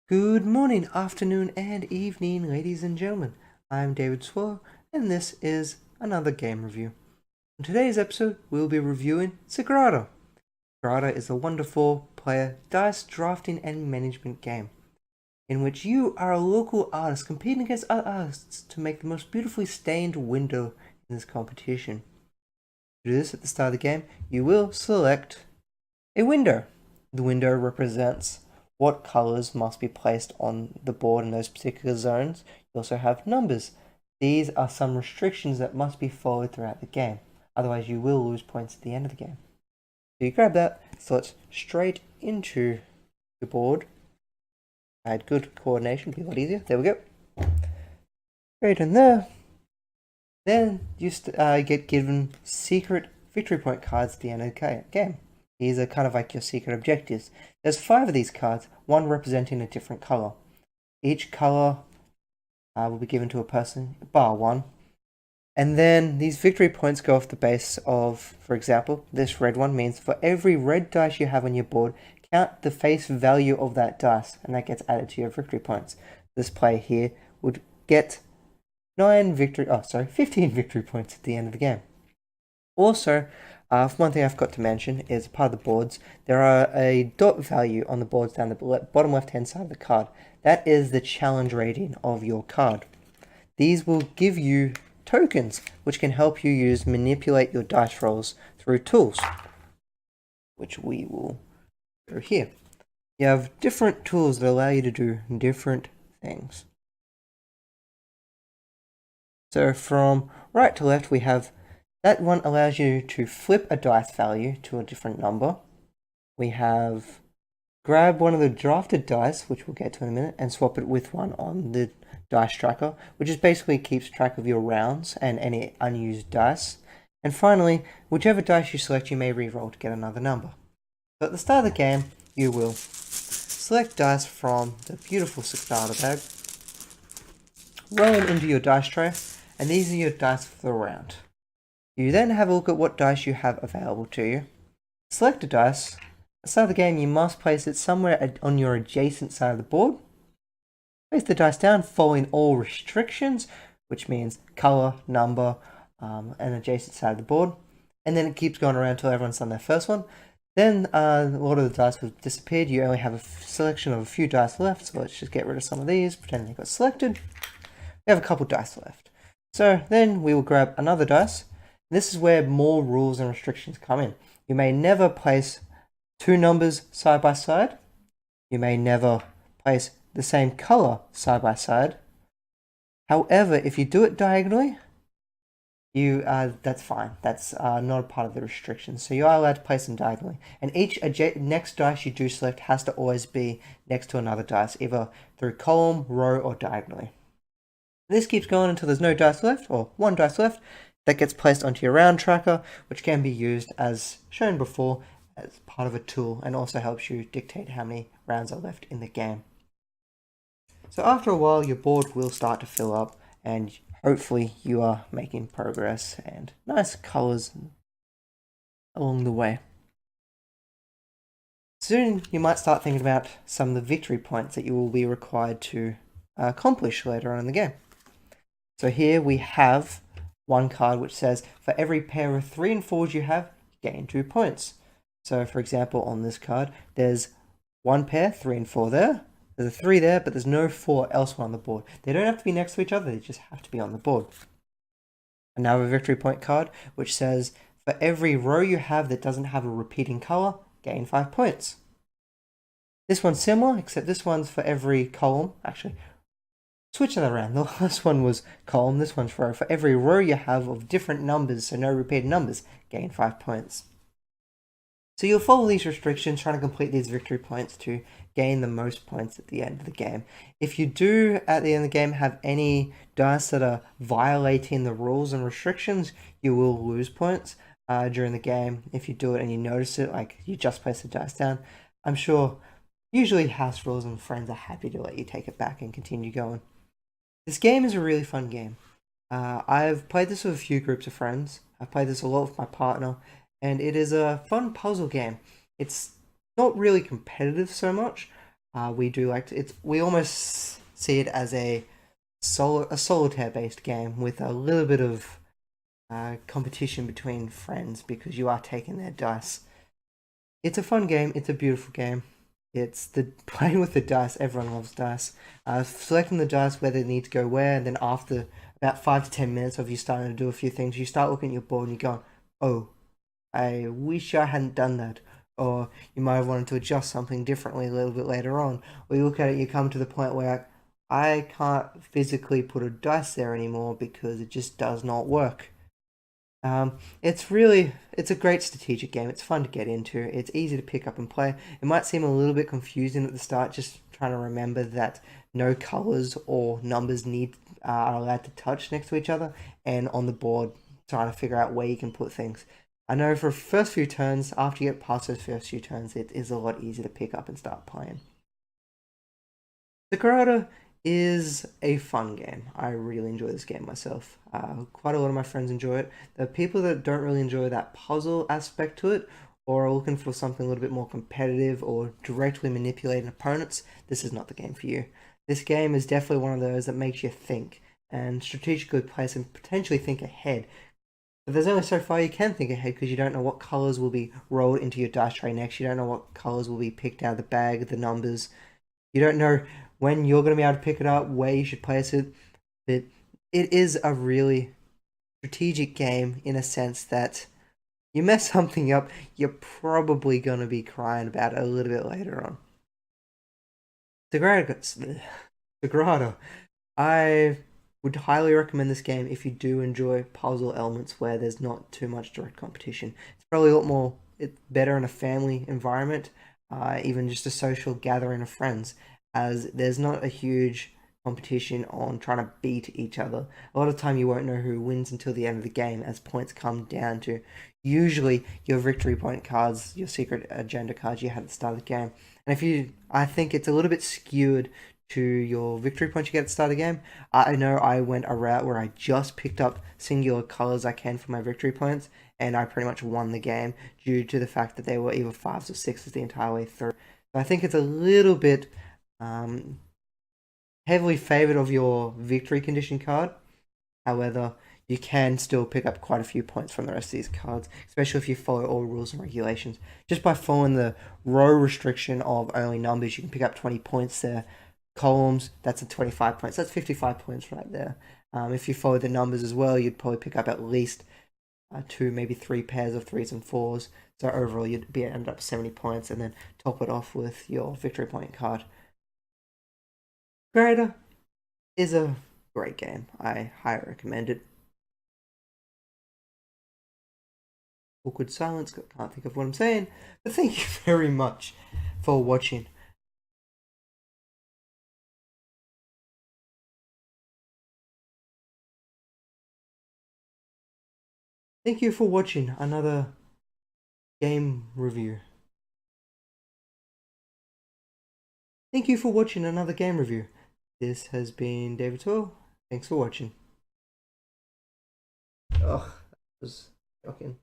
Good morning, afternoon, and evening, ladies and gentlemen. I'm David Swallow, and this is another game review. In today's episode, we'll be reviewing Sagrada. Sagrada is a wonderful player dice drafting and management game in which you are a local artist competing against other artists to make the most beautifully stained window in this competition. To do this at the start of the game, you will select a window. The window represents what colors must be placed on the board in those particular zones. You also have numbers. These are some restrictions that must be followed throughout the game. Otherwise, you will lose points at the end of the game. So you grab that, slot straight into the board. I had good coordination, be a lot easier. There we go. Straight in there. Then you get given secret victory point cards at the end of the game. These are kind of like your secret objectives. There's 5 of these cards, one representing a different color. Each color will be given to a person, bar 1. And then these victory points go off the base of, for example, this red one means for every red dice you have on your board, count the face value of that dice, and that gets added to your victory points. This player here would get 15 victory points at the end of the game. Also, one thing I forgot to mention is part of the boards, there are a dot value on the boards down the bottom left hand side of the card. That is the challenge rating of your card. These will give you tokens, which can help you manipulate your dice rolls through tools, which we will go here. You have different tools that allow you to do different things. So from right to left, we have that one allows you to flip a dice value to a different number. We have grab one of the drafted dice, which we'll get to in a minute, and swap it with one on the dice tracker, which is basically keeps track of your rounds and any unused dice. And finally, whichever dice you select, you may re-roll to get another number. So at the start of the game, you will select dice from the beautiful Sagrada bag, roll them into your dice tray, and these are your dice for the round. You then have a look at what dice you have available to you. Select a dice. At the start of the game, you must place it somewhere on your adjacent side of the board. Place the dice down, following all restrictions, which means color, number, and adjacent side of the board. And then it keeps going around until everyone's done their first one. Then a lot of the dice have disappeared. You only have a selection of a few dice left, so let's just get rid of some of these, pretend they got selected. We have a couple dice left. So then we will grab another dice. This is where more rules and restrictions come in. You may never place 2 numbers side by side. You may never place the same color side by side. However, if you do it diagonally, that's fine. That's not a part of the restrictions. So you are allowed to place them diagonally. And each next dice you do select has to always be next to another dice, either through column, row, or diagonally. This keeps going until there's no dice left, or 1 dice left. That gets placed onto your round tracker, which can be used, as shown before, as part of a tool, and also helps you dictate how many rounds are left in the game. So after a while, your board will start to fill up, and hopefully you are making progress and nice colors along the way. Soon you might start thinking about some of the victory points that you will be required to accomplish later on in the game. So here we have one card which says for every pair of 3 and 4s you have, gain 2 points. So for example, on this card, there's 1 pair, 3 and 4 there. There's a 3 there, but there's no 4 elsewhere on the board. They don't have to be next to each other, they just have to be on the board. Another victory point card, which says for every row you have that doesn't have a repeating color, gain 5 points. This one's similar, except this one's for every column. Actually, switch that around. The last one was column, this one's row. For every row you have of different numbers, so no repeated numbers, gain 5 points. So you'll follow these restrictions, trying to complete these victory points to gain the most points at the end of the game. If you do, at the end of the game, have any dice that are violating the rules and restrictions, you will lose points during the game. If you do it and you notice it, like you just place the dice down, I'm sure usually house rules and friends are happy to let you take it back and continue going. This game is a really fun game. I've played this with a few groups of friends. I've played this a lot with my partner, and it is a fun puzzle game. It's not really competitive so much. We do like to, we almost see it as a solitaire based game with a little bit of competition between friends because you are taking their dice. It's a fun game. It's a beautiful game. It's the playing with the dice. Everyone loves dice. Selecting the dice where they need to go where, and then after about 5 to 10 minutes of you starting to do a few things, you start looking at your board and you go, "Oh, I wish I hadn't done that." Or you might have wanted to adjust something differently a little bit later on. Or you look at it, you come to the point where I can't physically put a dice there anymore because it just does not work. It's a great strategic game. It's fun to get into. It's easy to pick up and play. It might seem a little bit confusing at the start, just trying to remember that no colors or numbers are allowed to touch next to each other, and on the board trying to figure out where you can put things. I know for the first few turns, after you get past those first few turns, it is a lot easier to pick up and start playing. Sagrada is a fun game. I really enjoy this game myself. Quite a lot of my friends enjoy it. The people that don't really enjoy that puzzle aspect to it or are looking for something a little bit more competitive or directly manipulating opponents, this is not the game for you. This game is definitely one of those that makes you think and strategically place and potentially think ahead. But there's only so far you can think ahead because you don't know what colors will be rolled into your dice tray next. You don't know what colors will be picked out of the bag, the numbers. You don't know when you're going to be able to pick it up, where you should place it. But it is a really strategic game in a sense that you mess something up, you're probably going to be crying about it a little bit later on. Sagrada. I would highly recommend this game if you do enjoy puzzle elements where there's not too much direct competition. It's probably a lot more better in a family environment, even just a social gathering of friends, as there's not a huge competition on trying to beat each other. A lot of time you won't know who wins until the end of the game, as points come down to usually your victory point cards, your secret agenda cards you had at the start of the game. And I think it's a little bit skewed to your victory point you get at the start of the game. I know I went a route where I just picked up singular colors I can for my victory points, and I pretty much won the game due to the fact that they were either 5s or 6s the entire way through. So I think it's a little bit heavily favored of your victory condition card. However, you can still pick up quite a few points from the rest of these cards, especially if you follow all rules and regulations. Just by following the row restriction of only numbers, you can pick up 20 points there. Columns, that's a 25 points. That's 55 points right there. If you follow the numbers as well, you'd probably pick up at least 2, maybe 3 pairs of 3s and 4s. So overall, you'd end up 70 points, and then top it off with your victory point card. Sagrada is a great game. I highly recommend it. Awkward silence, can't think of what I'm saying, but thank you very much for watching. Thank you for watching another game review. Thank you for watching another game review. This has been David Toll. Thanks for watching. Oh, that was shocking.